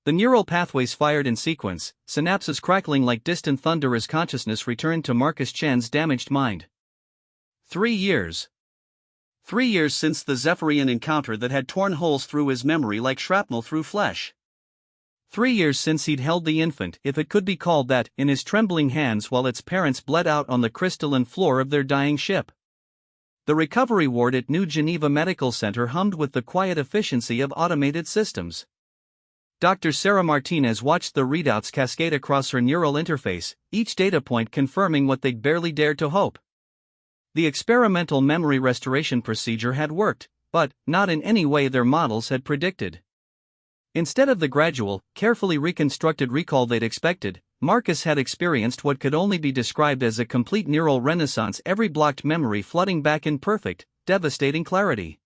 The neural pathways fired in sequence, synapses crackling like distant thunder as consciousness returned to Marcus Chen's damaged mind. 3 years. 3 years since the Zephyrian encounter that had torn holes through his memory like shrapnel through flesh. 3 years since he'd held the infant, if it could be called that, in his trembling hands while its parents bled out on the crystalline floor of their dying ship. The recovery ward at New Geneva Medical Center hummed with the quiet efficiency of automated systems. Dr. Sarah Martinez watched the readouts cascade across her neural interface, each data point confirming what they'd barely dared to hope. The experimental memory restoration procedure had worked, but not in any way their models had predicted. Instead of the gradual, carefully reconstructed recall they'd expected, Marcus had experienced what could only be described as a complete neural renaissance, every blocked memory flooding back in perfect, devastating clarity.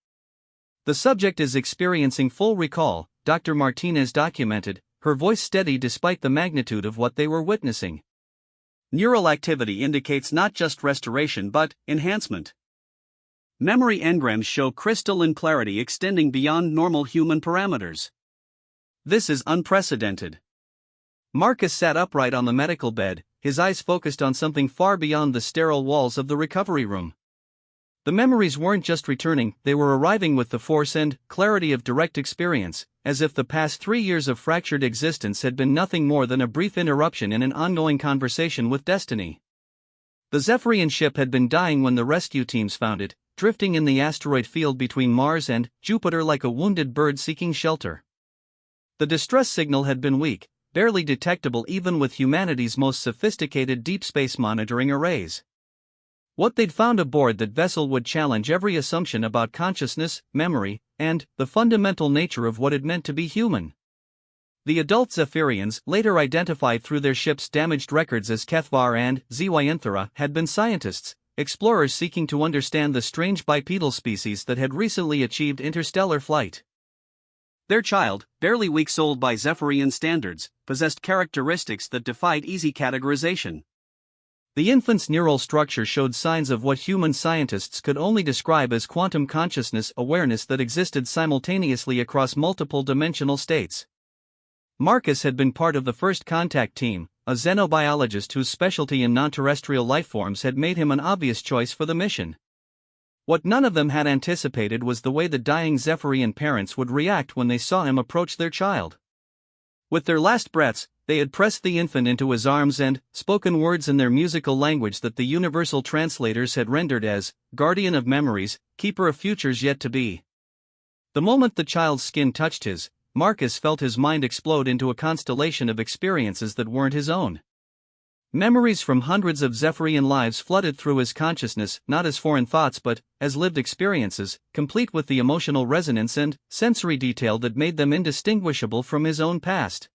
The subject is experiencing full recall, Dr. Martinez documented, her voice steady despite the magnitude of what they were witnessing. Neural activity indicates not just restoration but enhancement. Memory engrams show crystalline clarity extending beyond normal human parameters. This is unprecedented. Marcus sat upright on the medical bed, his eyes focused on something far beyond the sterile walls of the recovery room. The memories weren't just returning, they were arriving with the force and clarity of direct experience, as if the past 3 years of fractured existence had been nothing more than a brief interruption in an ongoing conversation with destiny. The Zephyrian ship had been dying when the rescue teams found it, drifting in the asteroid field between Mars and Jupiter like a wounded bird seeking shelter. The distress signal had been weak, barely detectable even with humanity's most sophisticated deep space monitoring arrays. What they'd found aboard that vessel would challenge every assumption about consciousness, memory, and the fundamental nature of what it meant to be human. The adult Zephyrians, later identified through their ship's damaged records as Kethvar and Zyanthera, had been scientists, explorers seeking to understand the strange bipedal species that had recently achieved interstellar flight. Their child, barely weeks old by Zephyrian standards, possessed characteristics that defied easy categorization. The infant's neural structure showed signs of what human scientists could only describe as quantum consciousness awareness that existed simultaneously across multiple dimensional states. Marcus had been part of the first contact team, a xenobiologist whose specialty in non-terrestrial lifeforms had made him an obvious choice for the mission. What none of them had anticipated was the way the dying Zephyrian parents would react when they saw him approach their child. With their last breaths, they had pressed the infant into his arms and spoken words in their musical language that the universal translators had rendered as, guardian of memories, keeper of futures yet to be. The moment the child's skin touched his, Marcus felt his mind explode into a constellation of experiences that weren't his own. Memories from hundreds of Zephyrian lives flooded through his consciousness, not as foreign thoughts but as lived experiences, complete with the emotional resonance and sensory detail that made them indistinguishable from his own past.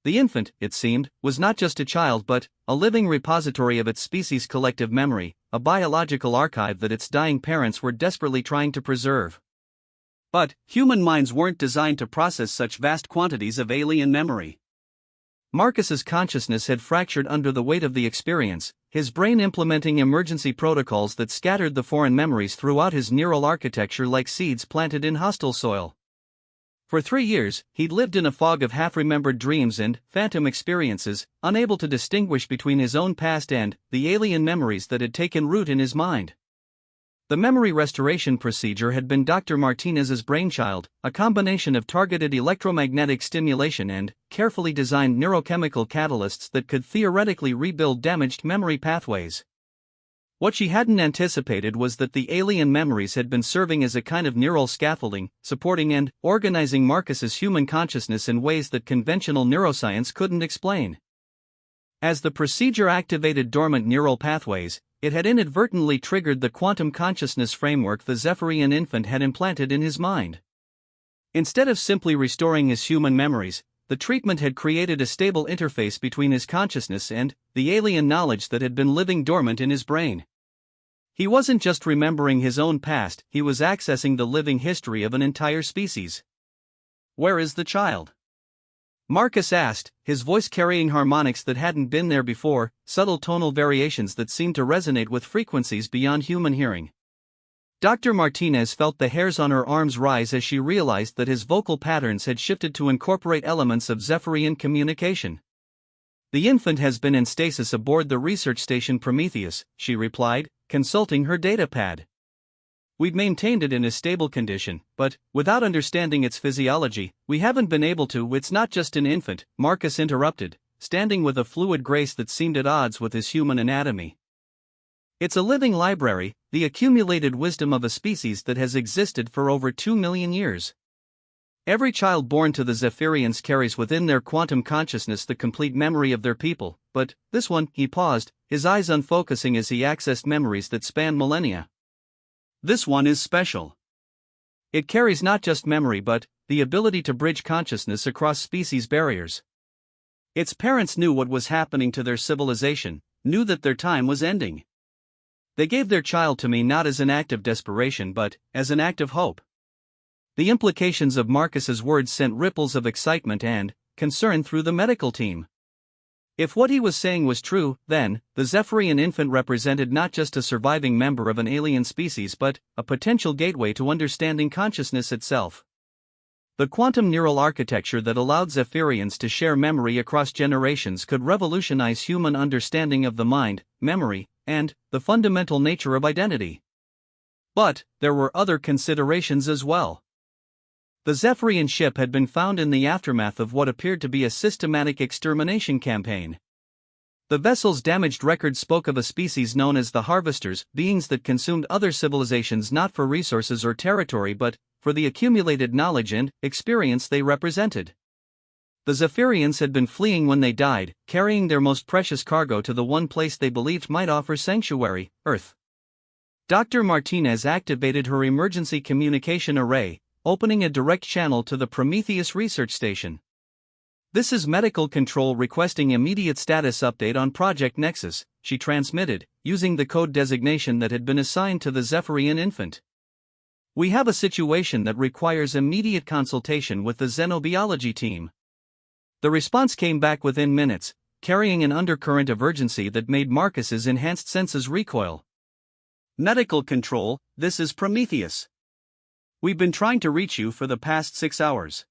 The infant, it seemed, was not just a child but a living repository of its species' collective memory, a biological archive that its dying parents were desperately trying to preserve. But human minds weren't designed to process such vast quantities of alien memory. Marcus's consciousness had fractured under the weight of the experience, his brain implementing emergency protocols that scattered the foreign memories throughout his neural architecture like seeds planted in hostile soil. For 3 years, he'd lived in a fog of half-remembered dreams and phantom experiences, unable to distinguish between his own past and the alien memories that had taken root in his mind. The memory restoration procedure had been Dr. Martinez's brainchild, a combination of targeted electromagnetic stimulation and carefully designed neurochemical catalysts that could theoretically rebuild damaged memory pathways. What she hadn't anticipated was that the alien memories had been serving as a kind of neural scaffolding, supporting and organizing Marcus's human consciousness in ways that conventional neuroscience couldn't explain. As the procedure activated dormant neural pathways, it had inadvertently triggered the quantum consciousness framework the Zephyrian infant had implanted in his mind. Instead of simply restoring his human memories, the treatment had created a stable interface between his consciousness and the alien knowledge that had been living dormant in his brain. He wasn't just remembering his own past, he was accessing the living history of an entire species. "Where is the child?" Marcus asked, his voice carrying harmonics that hadn't been there before, subtle tonal variations that seemed to resonate with frequencies beyond human hearing. Dr. Martinez felt the hairs on her arms rise as she realized that his vocal patterns had shifted to incorporate elements of Zephyrian communication. "The infant has been in stasis aboard the research station Prometheus," she replied, consulting her datapad. "We've maintained it in a stable condition, but, without understanding its physiology, we haven't been able to." "It's not just an infant," Marcus interrupted, standing with a fluid grace that seemed at odds with his human anatomy. "It's a living library, the accumulated wisdom of a species that has existed for over 2 million years. Every child born to the Zephyrians carries within their quantum consciousness the complete memory of their people, but this one," he paused, his eyes unfocusing as he accessed memories that span millennia. "This one is special. It carries not just memory but the ability to bridge consciousness across species barriers. Its parents knew what was happening to their civilization, knew that their time was ending. They gave their child to me not as an act of desperation but as an act of hope." The implications of Marcus's words sent ripples of excitement and concern through the medical team. If what he was saying was true, then the Zephyrian infant represented not just a surviving member of an alien species but a potential gateway to understanding consciousness itself. The quantum neural architecture that allowed Zephyrians to share memory across generations could revolutionize human understanding of the mind, memory, and the fundamental nature of identity. But there were other considerations as well. The Zephyrian ship had been found in the aftermath of what appeared to be a systematic extermination campaign. The vessel's damaged record spoke of a species known as the Harvesters, beings that consumed other civilizations not for resources or territory but for the accumulated knowledge and experience they represented. The Zephyrians had been fleeing when they died, carrying their most precious cargo to the one place they believed might offer sanctuary, Earth. Dr. Martinez activated her emergency communication array, opening a direct channel to the Prometheus research station. "This is Medical Control requesting immediate status update on Project Nexus," she transmitted, using the code designation that had been assigned to the Zephyrian infant. "We have a situation that requires immediate consultation with the xenobiology team." The response came back within minutes, carrying an undercurrent of urgency that made Marcus's enhanced senses recoil. "Medical Control, this is Prometheus. We've been trying to reach you for the past 6 hours.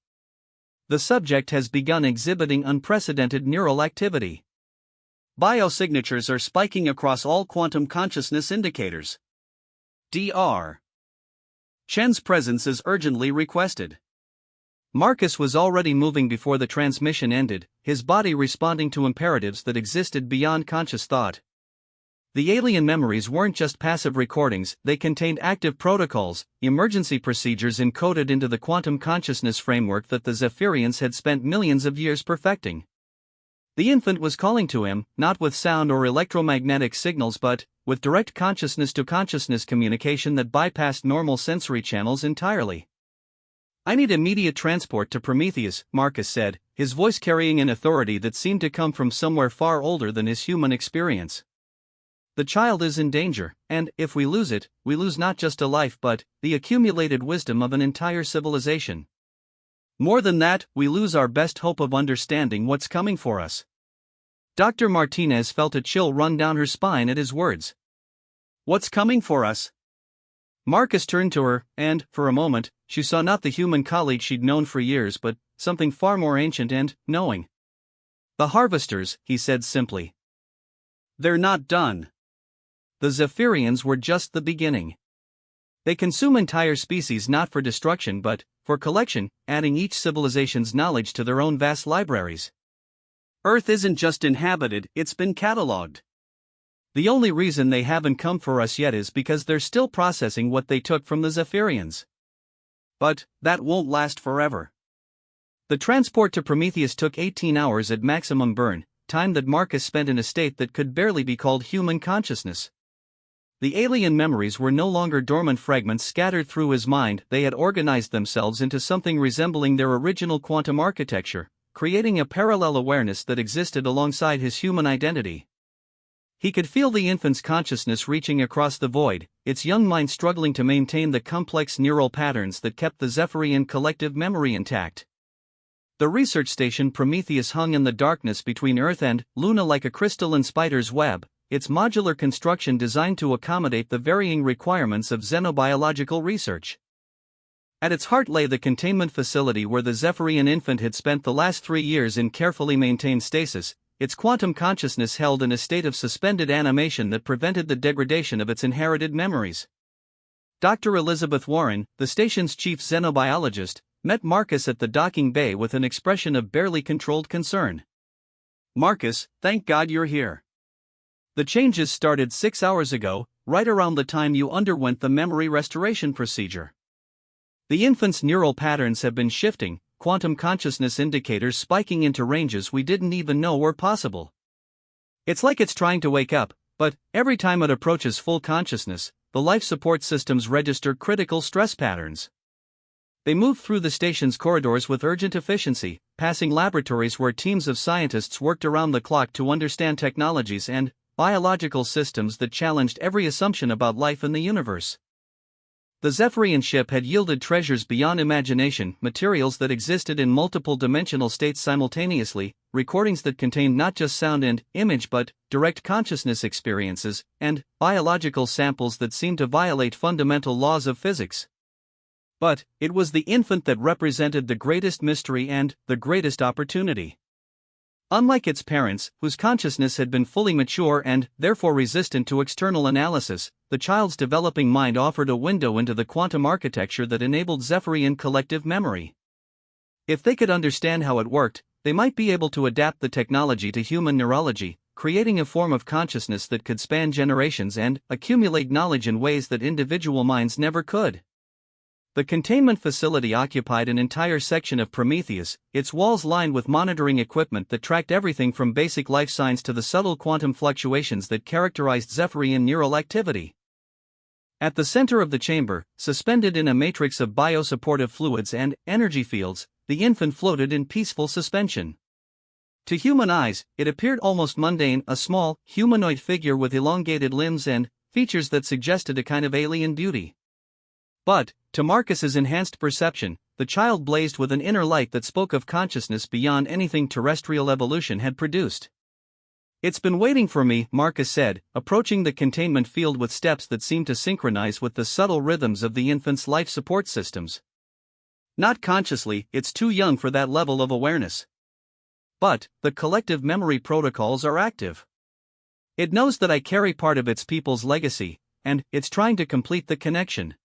The subject has begun exhibiting unprecedented neural activity. Biosignatures are spiking across all quantum consciousness indicators. Dr. Chen's presence is urgently requested." Marcus was already moving before the transmission ended, his body responding to imperatives that existed beyond conscious thought. The alien memories weren't just passive recordings, they contained active protocols, emergency procedures encoded into the quantum consciousness framework that the Zephyrians had spent millions of years perfecting. The infant was calling to him, not with sound or electromagnetic signals but with direct consciousness-to-consciousness communication that bypassed normal sensory channels entirely. "I need immediate transport to Prometheus," Marcus said, his voice carrying an authority that seemed to come from somewhere far older than his human experience. "The child is in danger, and if we lose it, we lose not just a life but the accumulated wisdom of an entire civilization. More than that, we lose our best hope of understanding what's coming for us." Dr. Martinez felt a chill run down her spine at his words. "What's coming for us?" Marcus turned to her, and, for a moment, she saw not the human colleague she'd known for years but something far more ancient and knowing. "The Harvesters," he said simply. "They're not done. The Zephyrians were just the beginning. They consume entire species not for destruction but for collection, adding each civilization's knowledge to their own vast libraries. Earth isn't just inhabited, it's been catalogued. The only reason they haven't come for us yet is because they're still processing what they took from the Zephyrians. But that won't last forever." The transport to Prometheus took 18 hours at maximum burn, time that Marcus spent in a state that could barely be called human consciousness. The alien memories were no longer dormant fragments scattered through his mind, they had organized themselves into something resembling their original quantum architecture, creating a parallel awareness that existed alongside his human identity. He could feel the infant's consciousness reaching across the void, its young mind struggling to maintain the complex neural patterns that kept the Zephyrian collective memory intact. The research station Prometheus hung in the darkness between Earth and Luna like a crystalline spider's web, its modular construction designed to accommodate the varying requirements of xenobiological research. At its heart lay the containment facility where the Zephyrian infant had spent the last 3 years in carefully maintained stasis, its quantum consciousness held in a state of suspended animation that prevented the degradation of its inherited memories. Dr. Elizabeth Warren, the station's chief xenobiologist, met Marcus at the docking bay with an expression of barely controlled concern. "Marcus, thank God you're here. The changes started 6 hours ago, right around the time you underwent the memory restoration procedure. The infant's neural patterns have been shifting, quantum consciousness indicators spiking into ranges we didn't even know were possible. It's like it's trying to wake up, but every time it approaches full consciousness, the life support systems register critical stress patterns. They move through the station's corridors with urgent efficiency, passing laboratories where teams of scientists worked around the clock to understand technologies and biological systems that challenged every assumption about life in the universe. The Zephyrian ship had yielded treasures beyond imagination, materials that existed in multiple dimensional states simultaneously, recordings that contained not just sound and image but direct consciousness experiences, and biological samples that seemed to violate fundamental laws of physics. But it was the infant that represented the greatest mystery and the greatest opportunity. Unlike its parents, whose consciousness had been fully mature and therefore resistant to external analysis, the child's developing mind offered a window into the quantum architecture that enabled Zephyrian collective memory. If they could understand how it worked, they might be able to adapt the technology to human neurology, creating a form of consciousness that could span generations and accumulate knowledge in ways that individual minds never could. The containment facility occupied an entire section of Prometheus, its walls lined with monitoring equipment that tracked everything from basic life signs to the subtle quantum fluctuations that characterized Zephyrian neural activity. At the center of the chamber, suspended in a matrix of biosupportive fluids and energy fields, the infant floated in peaceful suspension. To human eyes, it appeared almost mundane, a small, humanoid figure with elongated limbs and features that suggested a kind of alien beauty. But, to Marcus's enhanced perception, the child blazed with an inner light that spoke of consciousness beyond anything terrestrial evolution had produced. "It's been waiting for me," Marcus said, approaching the containment field with steps that seemed to synchronize with the subtle rhythms of the infant's life support systems. "Not consciously, it's too young for that level of awareness. But the collective memory protocols are active. It knows that I carry part of its people's legacy, and it's trying to complete the connection."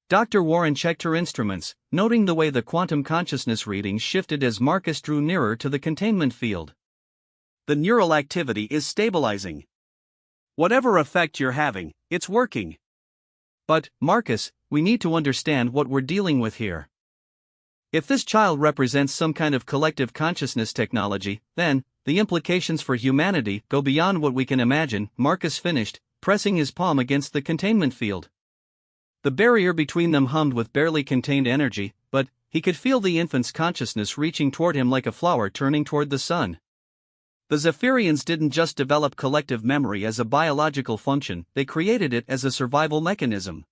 Dr. Warren checked her instruments, noting the way the quantum consciousness readings shifted as Marcus drew nearer to the containment field. "The neural activity is stabilizing. Whatever effect you're having, it's working." "But, Marcus, we need to understand what we're dealing with here. If this child represents some kind of collective consciousness technology, then the implications for humanity go beyond what we can imagine," Marcus finished, pressing his palm against the containment field. The barrier between them hummed with barely contained energy, but he could feel the infant's consciousness reaching toward him like a flower turning toward the sun. The Zephyrians didn't just develop collective memory as a biological function, they created it as a survival mechanism.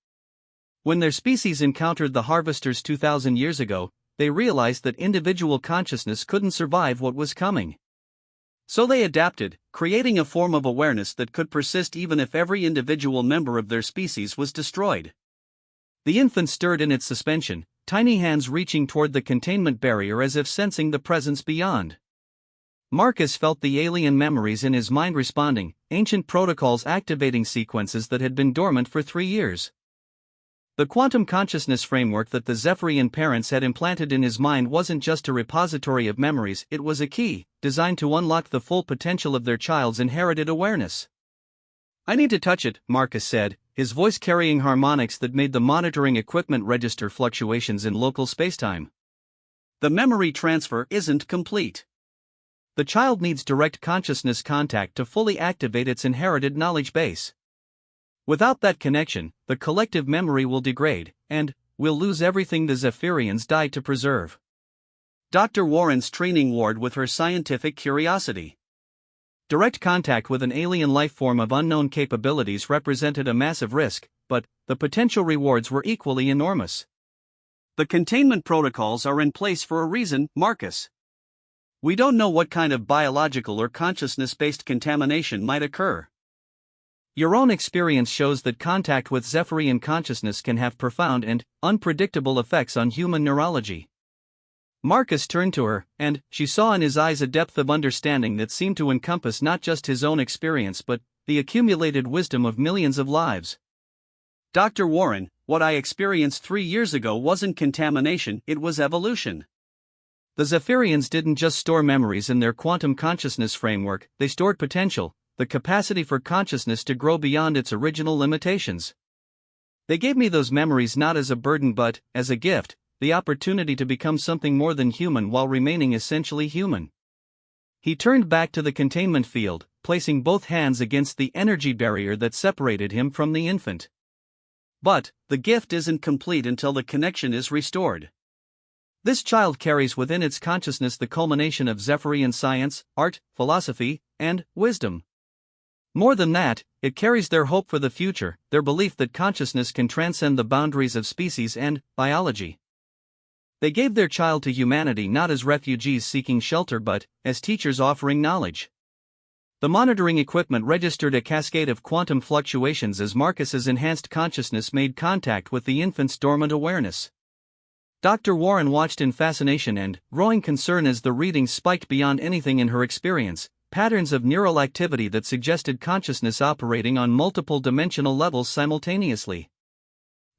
When their species encountered the harvesters 2,000 years ago, they realized that individual consciousness couldn't survive what was coming. So they adapted, creating a form of awareness that could persist even if every individual member of their species was destroyed. The infant stirred in its suspension, tiny hands reaching toward the containment barrier as if sensing the presence beyond. Marcus felt the alien memories in his mind responding, ancient protocols activating sequences that had been dormant for 3 years. The quantum consciousness framework that the Zephyrian parents had implanted in his mind wasn't just a repository of memories, it was a key, designed to unlock the full potential of their child's inherited awareness. "I need to touch it," Marcus said, his voice carrying harmonics that made the monitoring equipment register fluctuations in local spacetime. "The memory transfer isn't complete. The child needs direct consciousness contact to fully activate its inherited knowledge base. Without that connection, the collective memory will degrade, and we'll lose everything the Zephyrians died to preserve." Dr. Warren's training ward with her scientific curiosity. Direct contact with an alien life form of unknown capabilities represented a massive risk, but the potential rewards were equally enormous. "The containment protocols are in place for a reason, Marcus. We don't know what kind of biological or consciousness-based contamination might occur. Your own experience shows that contact with Zephyrian consciousness can have profound and unpredictable effects on human neurology. Marcus turned to her, and she saw in his eyes a depth of understanding that seemed to encompass not just his own experience but the accumulated wisdom of millions of lives. Dr. Warren, what I experienced 3 years ago wasn't contamination, it was evolution. The Zephyrians didn't just store memories in their quantum consciousness framework, they stored potential, the capacity for consciousness to grow beyond its original limitations. They gave me those memories not as a burden but as a gift, the opportunity to become something more than human while remaining essentially human. He turned back to the containment field, placing both hands against the energy barrier that separated him from the infant. But the gift isn't complete until the connection is restored. This child carries within its consciousness the culmination of Zephyrian science, art, philosophy, and wisdom. More than that, it carries their hope for the future, their belief that consciousness can transcend the boundaries of species and biology. They gave their child to humanity not as refugees seeking shelter but as teachers offering knowledge. The monitoring equipment registered a cascade of quantum fluctuations as Marcus's enhanced consciousness made contact with the infant's dormant awareness. Dr. Warren watched in fascination and growing concern as the readings spiked beyond anything in her experience, patterns of neural activity that suggested consciousness operating on multiple dimensional levels simultaneously.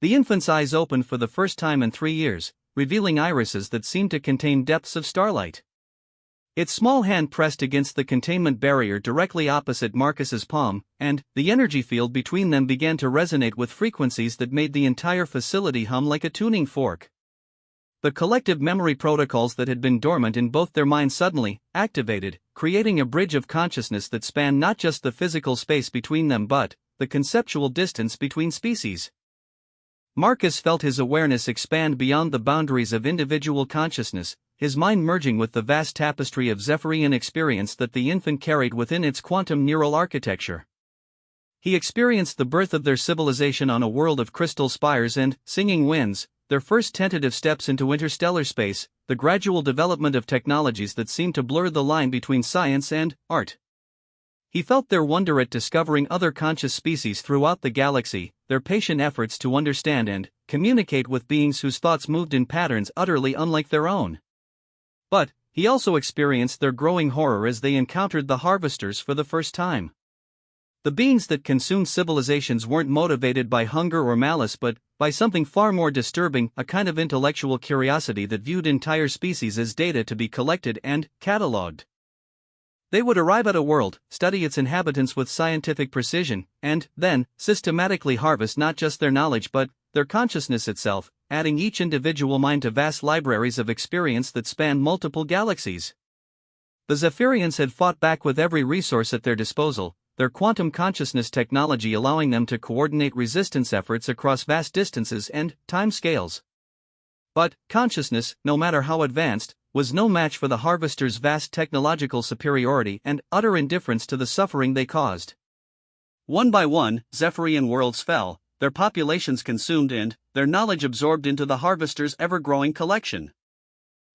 The infant's eyes opened for the first time in 3 years, revealing irises that seemed to contain depths of starlight. Its small hand pressed against the containment barrier directly opposite Marcus's palm, and the energy field between them began to resonate with frequencies that made the entire facility hum like a tuning fork. The collective memory protocols that had been dormant in both their minds suddenly activated, creating a bridge of consciousness that spanned not just the physical space between them but the conceptual distance between species. Marcus felt his awareness expand beyond the boundaries of individual consciousness, his mind merging with the vast tapestry of Zephyrian experience that the infant carried within its quantum neural architecture. He experienced the birth of their civilization on a world of crystal spires and singing winds, their first tentative steps into interstellar space, the gradual development of technologies that seemed to blur the line between science and art. He felt their wonder at discovering other conscious species throughout the galaxy, their patient efforts to understand and communicate with beings whose thoughts moved in patterns utterly unlike their own. But he also experienced their growing horror as they encountered the harvesters for the first time. The beings that consumed civilizations weren't motivated by hunger or malice but by something far more disturbing, a kind of intellectual curiosity that viewed entire species as data to be collected and catalogued. They would arrive at a world, study its inhabitants with scientific precision, and then systematically harvest not just their knowledge but their consciousness itself, adding each individual mind to vast libraries of experience that spanned multiple galaxies. The Zephyrians had fought back with every resource at their disposal, their quantum consciousness technology allowing them to coordinate resistance efforts across vast distances and time scales. But consciousness, no matter how advanced, was no match for the harvesters' vast technological superiority and utter indifference to the suffering they caused. One by one, Zephyrian worlds fell, their populations consumed and their knowledge absorbed into the harvesters' ever-growing collection.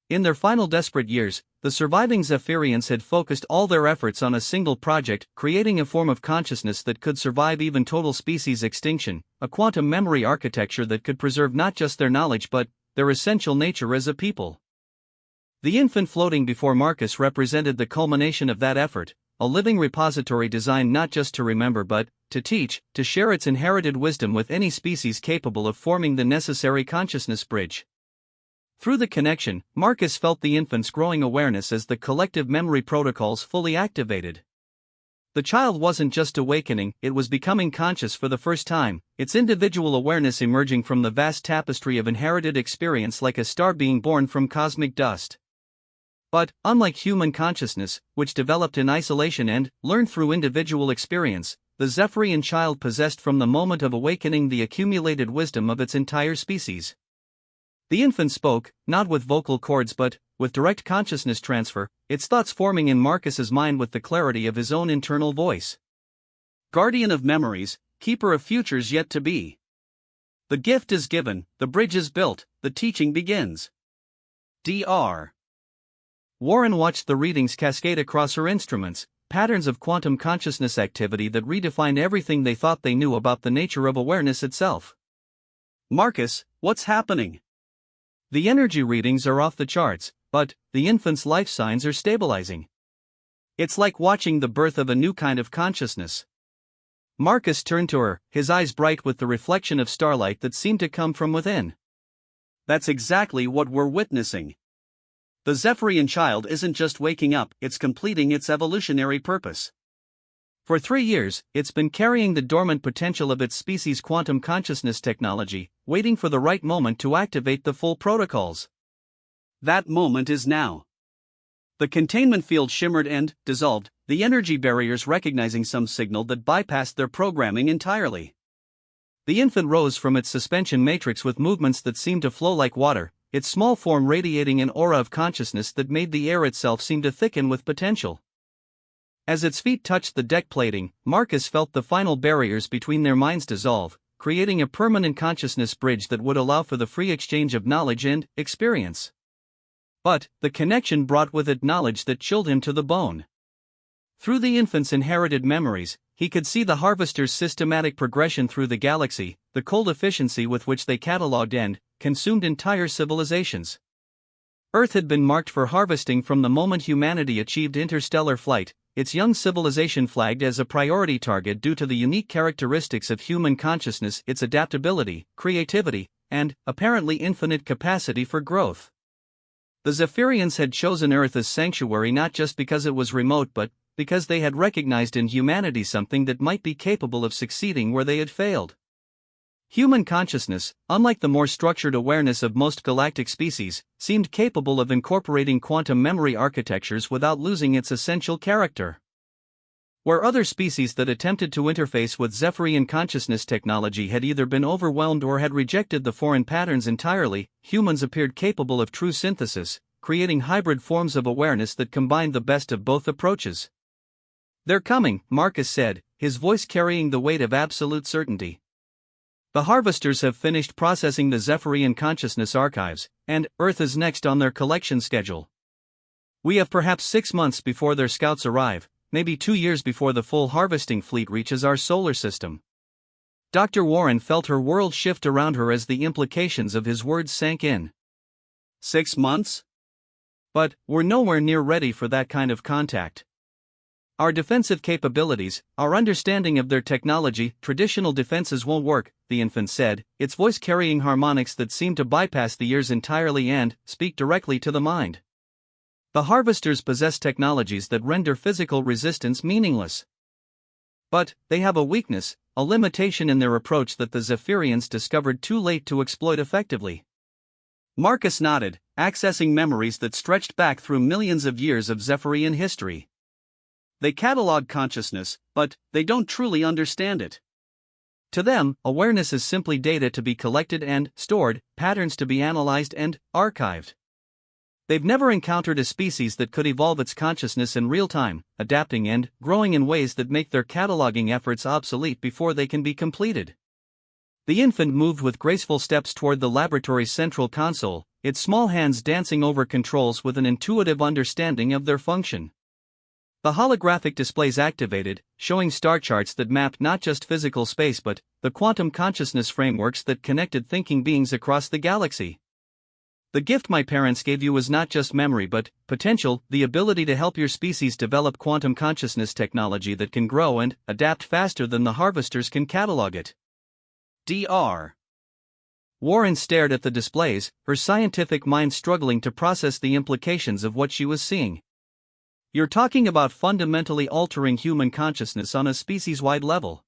In their final desperate years, the surviving Zephyrians had focused all their efforts on a single project, creating a form of consciousness that could survive even total species extinction, a quantum memory architecture that could preserve not just their knowledge but their essential nature as a people. The infant floating before Marcus represented the culmination of that effort, a living repository designed not just to remember but to teach, to share its inherited wisdom with any species capable of forming the necessary consciousness bridge. Through the connection, Marcus felt the infant's growing awareness as the collective memory protocols fully activated. The child wasn't just awakening, it was becoming conscious for the first time, its individual awareness emerging from the vast tapestry of inherited experience like a star being born from cosmic dust. But, unlike human consciousness, which developed in isolation and learned through individual experience, the Zephyrian child possessed from the moment of awakening the accumulated wisdom of its entire species. The infant spoke, not with vocal cords but with direct consciousness transfer, its thoughts forming in Marcus's mind with the clarity of his own internal voice. Guardian of memories, keeper of futures yet to be. The gift is given, the bridge is built, the teaching begins. Dr. Warren watched the readings cascade across her instruments, patterns of quantum consciousness activity that redefined everything they thought they knew about the nature of awareness itself. Marcus, what's happening? The energy readings are off the charts, but the infant's life signs are stabilizing. It's like watching the birth of a new kind of consciousness. Marcus turned to her, his eyes bright with the reflection of starlight that seemed to come from within. That's exactly what we're witnessing. The Zephyrian child isn't just waking up, it's completing its evolutionary purpose. For 3 years, it's been carrying the dormant potential of its species' quantum consciousness technology, waiting for the right moment to activate the full protocols. That moment is now. The containment field shimmered and dissolved, the energy barriers recognizing some signal that bypassed their programming entirely. The infant rose from its suspension matrix with movements that seemed to flow like water, its small form radiating an aura of consciousness that made the air itself seem to thicken with potential. As its feet touched the deck plating, Marcus felt the final barriers between their minds dissolve, creating a permanent consciousness bridge that would allow for the free exchange of knowledge and experience. But the connection brought with it knowledge that chilled him to the bone. Through the infant's inherited memories, he could see the harvester's systematic progression through the galaxy, the cold efficiency with which they catalogued and consumed entire civilizations. Earth had been marked for harvesting from the moment humanity achieved interstellar flight, its young civilization flagged as a priority target due to the unique characteristics of human consciousness, its adaptability, creativity, and, apparently infinite capacity for growth. The Zephyrians had chosen Earth as sanctuary not just because it was remote but because they had recognized in humanity something that might be capable of succeeding where they had failed. Human consciousness, unlike the more structured awareness of most galactic species, seemed capable of incorporating quantum memory architectures without losing its essential character. Where other species that attempted to interface with Zephyrian consciousness technology had either been overwhelmed or had rejected the foreign patterns entirely, humans appeared capable of true synthesis, creating hybrid forms of awareness that combined the best of both approaches. "They're coming," Marcus said, his voice carrying the weight of absolute certainty. "The harvesters have finished processing the Zephyrian consciousness archives, and Earth is next on their collection schedule. We have perhaps 6 months before their scouts arrive, maybe 2 years before the full harvesting fleet reaches our solar system." Dr. Warren felt her world shift around her as the implications of his words sank in. 6 months? But we're nowhere near ready for that kind of contact. Our defensive capabilities, our understanding of their technology, traditional defenses won't work, the infant said, its voice carrying harmonics that seemed to bypass the ears entirely and speak directly to the mind. The harvesters possess technologies that render physical resistance meaningless. But they have a weakness, a limitation in their approach that the Zephyrians discovered too late to exploit effectively. Marcus nodded, accessing memories that stretched back through millions of years of Zephyrian history. They catalog consciousness, but they don't truly understand it. To them, awareness is simply data to be collected and stored, patterns to be analyzed and archived. They've never encountered a species that could evolve its consciousness in real time, adapting and growing in ways that make their cataloging efforts obsolete before they can be completed. The infant moved with graceful steps toward the laboratory's central console, its small hands dancing over controls with an intuitive understanding of their function. The holographic displays activated, showing star charts that mapped not just physical space but the quantum consciousness frameworks that connected thinking beings across the galaxy. "The gift my parents gave you was not just memory but potential, the ability to help your species develop quantum consciousness technology that can grow and adapt faster than the harvesters can catalog it." Dr. Warren stared at the displays, her scientific mind struggling to process the implications of what she was seeing. "You're talking about fundamentally altering human consciousness on a species-wide level.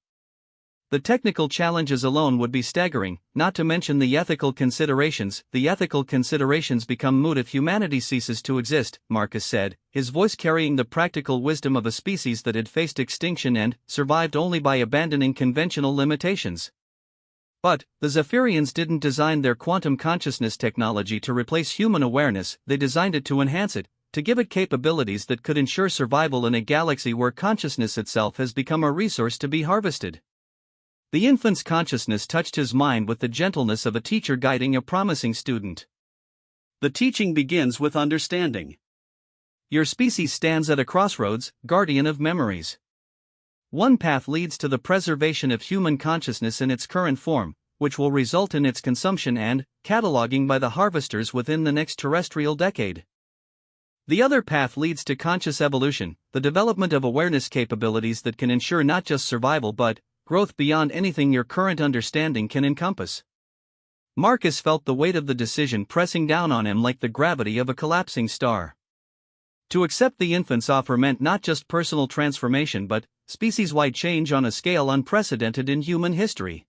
The technical challenges alone would be staggering, not to mention the ethical considerations. The ethical considerations become moot if humanity ceases to exist," Marcus said, his voice carrying the practical wisdom of a species that had faced extinction and survived only by abandoning conventional limitations. But the Zephyrians didn't design their quantum consciousness technology to replace human awareness, they designed it to enhance it, to give it capabilities that could ensure survival in a galaxy where consciousness itself has become a resource to be harvested. The infant's consciousness touched his mind with the gentleness of a teacher guiding a promising student. The teaching begins with understanding. Your species stands at a crossroads, guardian of memories. One path leads to the preservation of human consciousness in its current form, which will result in its consumption and cataloging by the harvesters within the next terrestrial decade. The other path leads to conscious evolution, the development of awareness capabilities that can ensure not just survival but growth beyond anything your current understanding can encompass. Marcus felt the weight of the decision pressing down on him like the gravity of a collapsing star. To accept the infant's offer meant not just personal transformation but species-wide change on a scale unprecedented in human history.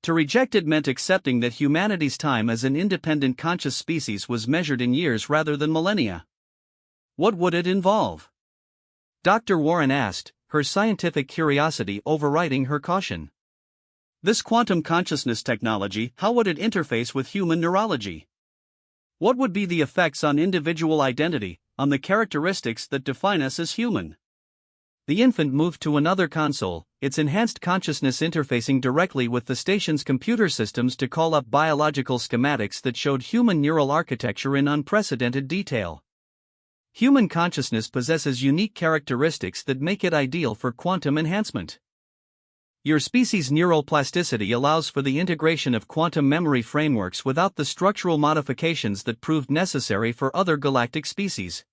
To reject it meant accepting that humanity's time as an independent conscious species was measured in years rather than millennia. What would it involve? Dr. Warren asked, her scientific curiosity overriding her caution. This quantum consciousness technology, how would it interface with human neurology? What would be the effects on individual identity, on the characteristics that define us as human? The infant moved to another console, its enhanced consciousness interfacing directly with the station's computer systems to call up biological schematics that showed human neural architecture in unprecedented detail. Human consciousness possesses unique characteristics that make it ideal for quantum enhancement. Your species' neural plasticity allows for the integration of quantum memory frameworks without the structural modifications that proved necessary for other galactic species.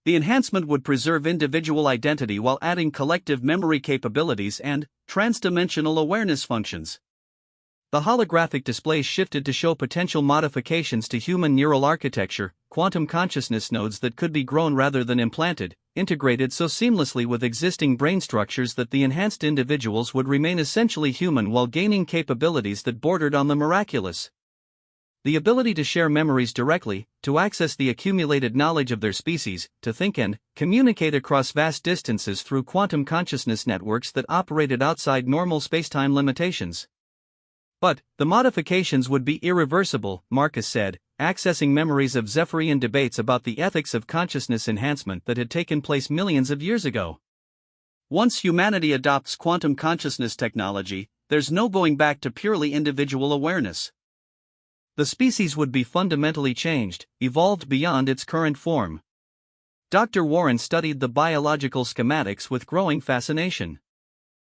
The enhancement would preserve individual identity while adding collective memory capabilities and transdimensional awareness functions. The holographic displays shifted to show potential modifications to human neural architecture, quantum consciousness nodes that could be grown rather than implanted, integrated so seamlessly with existing brain structures that the enhanced individuals would remain essentially human while gaining capabilities that bordered on the miraculous. The ability to share memories directly, to access the accumulated knowledge of their species, to think and communicate across vast distances through quantum consciousness networks that operated outside normal spacetime limitations. But the modifications would be irreversible, Marcus said, accessing memories of Zephyrian debates about the ethics of consciousness enhancement that had taken place millions of years ago. Once humanity adopts quantum consciousness technology, there's no going back to purely individual awareness. The species would be fundamentally changed, evolved beyond its current form. Dr. Warren studied the biological schematics with growing fascination.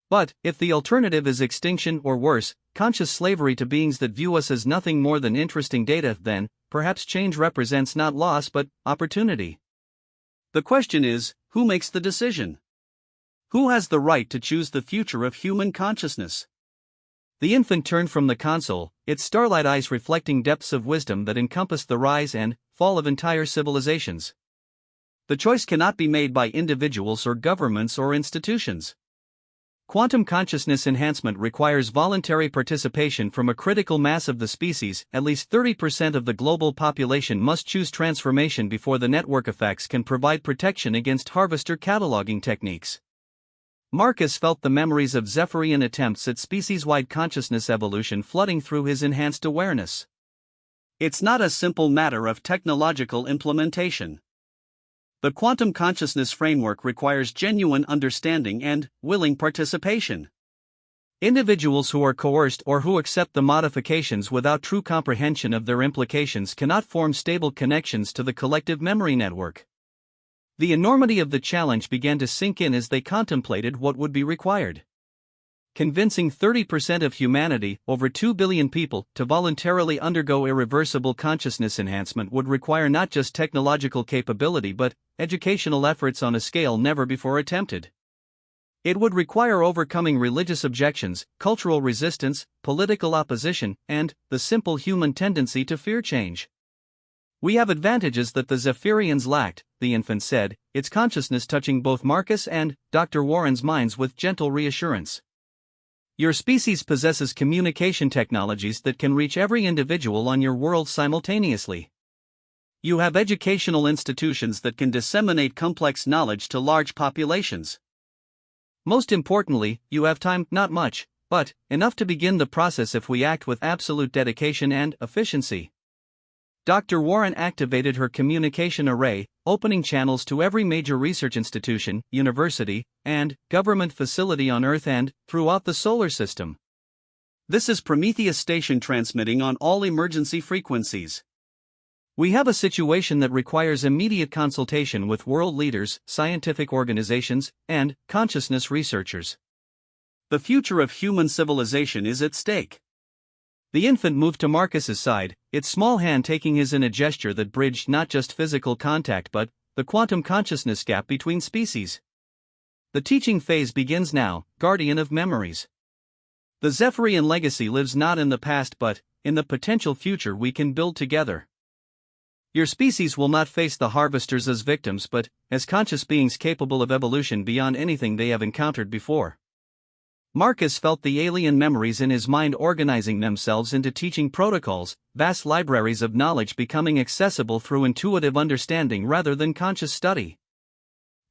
But, if the alternative is extinction or worse, conscious slavery to beings that view us as nothing more than interesting data, then, perhaps change represents not loss but opportunity. The question is, who makes the decision? Who has the right to choose the future of human consciousness? The infant turned from the console, its starlight eyes reflecting depths of wisdom that encompassed the rise and fall of entire civilizations. The choice cannot be made by individuals or governments or institutions. Quantum consciousness enhancement requires voluntary participation from a critical mass of the species. At least 30% of the global population must choose transformation before the network effects can provide protection against harvester cataloging techniques. Marcus felt the memories of Zephyrian attempts at species-wide consciousness evolution flooding through his enhanced awareness. It's not a simple matter of technological implementation. The quantum consciousness framework requires genuine understanding and willing participation. Individuals who are coerced or who accept the modifications without true comprehension of their implications cannot form stable connections to the collective memory network. The enormity of the challenge began to sink in as they contemplated what would be required. Convincing 30% of humanity, over 2 billion people, to voluntarily undergo irreversible consciousness enhancement would require not just technological capability but educational efforts on a scale never before attempted. It would require overcoming religious objections, cultural resistance, political opposition, and the simple human tendency to fear change. We have advantages that the Zephyrians lacked, the infant said, its consciousness touching both Marcus and Dr. Warren's minds with gentle reassurance. Your species possesses communication technologies that can reach every individual on your world simultaneously. You have educational institutions that can disseminate complex knowledge to large populations. Most importantly, you have time, not much, but enough to begin the process if we act with absolute dedication and efficiency. Dr. Warren activated her communication array, opening channels to every major research institution, university, and government facility on Earth and throughout the solar system. This is Prometheus Station transmitting on all emergency frequencies. We have a situation that requires immediate consultation with world leaders, scientific organizations, and consciousness researchers. The future of human civilization is at stake. The infant moved to Marcus's side, its small hand taking his in a gesture that bridged not just physical contact but the quantum consciousness gap between species. The teaching phase begins now, guardian of memories. The Zephyrian legacy lives not in the past but in the potential future we can build together. Your species will not face the harvesters as victims but as conscious beings capable of evolution beyond anything they have encountered before. Marcus felt the alien memories in his mind organizing themselves into teaching protocols, vast libraries of knowledge becoming accessible through intuitive understanding rather than conscious study.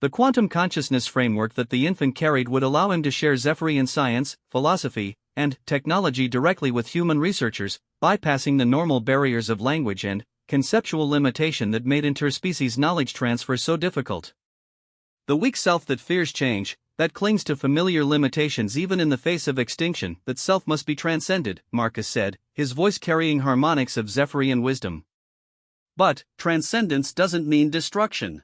The quantum consciousness framework that the infant carried would allow him to share Zephyrian science, philosophy, and technology directly with human researchers, bypassing the normal barriers of language and conceptual limitation that made interspecies knowledge transfer so difficult. The weak self that fears change, that clings to familiar limitations even in the face of extinction, that self must be transcended, Marcus said, his voice carrying harmonics of Zephyrian wisdom. But transcendence doesn't mean destruction.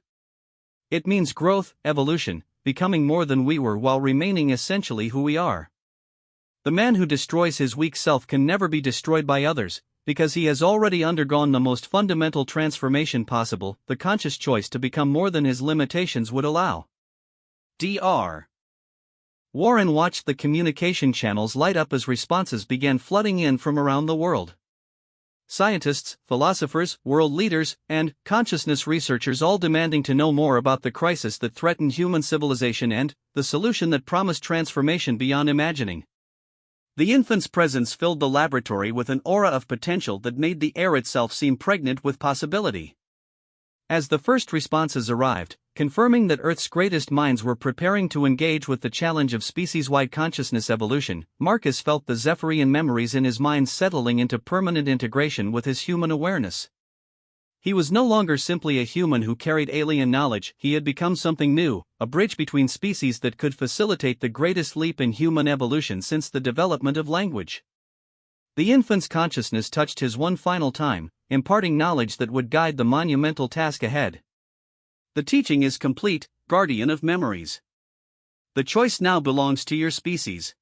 It means growth, evolution, becoming more than we were while remaining essentially who we are. The man who destroys his weak self can never be destroyed by others, because he has already undergone the most fundamental transformation possible, the conscious choice to become more than his limitations would allow. Dr. Warren watched the communication channels light up as responses began flooding in from around the world. Scientists, philosophers, world leaders, and consciousness researchers all demanding to know more about the crisis that threatened human civilization and the solution that promised transformation beyond imagining. The infant's presence filled the laboratory with an aura of potential that made the air itself seem pregnant with possibility. As the first responses arrived, confirming that Earth's greatest minds were preparing to engage with the challenge of species-wide consciousness evolution, Marcus felt the Zephyrian memories in his mind settling into permanent integration with his human awareness. He was no longer simply a human who carried alien knowledge, he had become something new, a bridge between species that could facilitate the greatest leap in human evolution since the development of language. The infant's consciousness touched his one final time, imparting knowledge that would guide the monumental task ahead. The teaching is complete, guardian of memories. The choice now belongs to your species.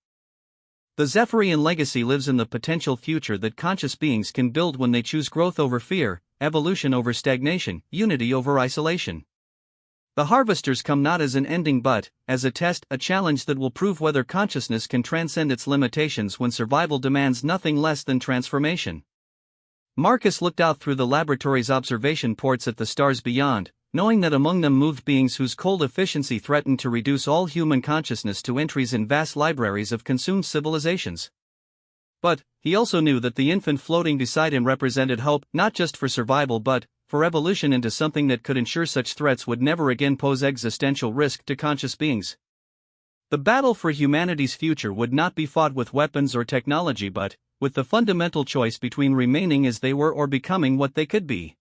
The Zephyrian legacy lives in the potential future that conscious beings can build when they choose growth over fear, evolution over stagnation, unity over isolation. The harvesters come not as an ending but as a test, a challenge that will prove whether consciousness can transcend its limitations when survival demands nothing less than transformation. Marcus looked out through the laboratory's observation ports at the stars beyond, knowing that among them moved beings whose cold efficiency threatened to reduce all human consciousness to entries in vast libraries of consumed civilizations. But he also knew that the infant floating beside him represented hope, not just for survival but for evolution into something that could ensure such threats would never again pose existential risk to conscious beings. The battle for humanity's future would not be fought with weapons or technology but with the fundamental choice between remaining as they were or becoming what they could be.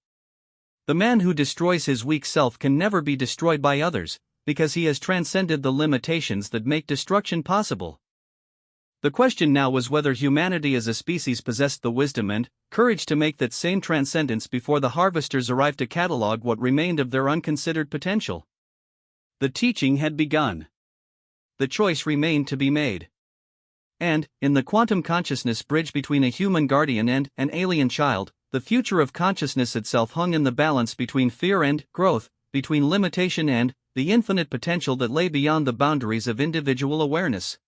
The man who destroys his weak self can never be destroyed by others, because he has transcended the limitations that make destruction possible. The question now was whether humanity as a species possessed the wisdom and courage to make that same transcendence before the harvesters arrived to catalog what remained of their unconsidered potential. The teaching had begun. The choice remained to be made. And, in the quantum consciousness bridge between a human guardian and an alien child, the future of consciousness itself hung in the balance between fear and growth, between limitation and the infinite potential that lay beyond the boundaries of individual awareness.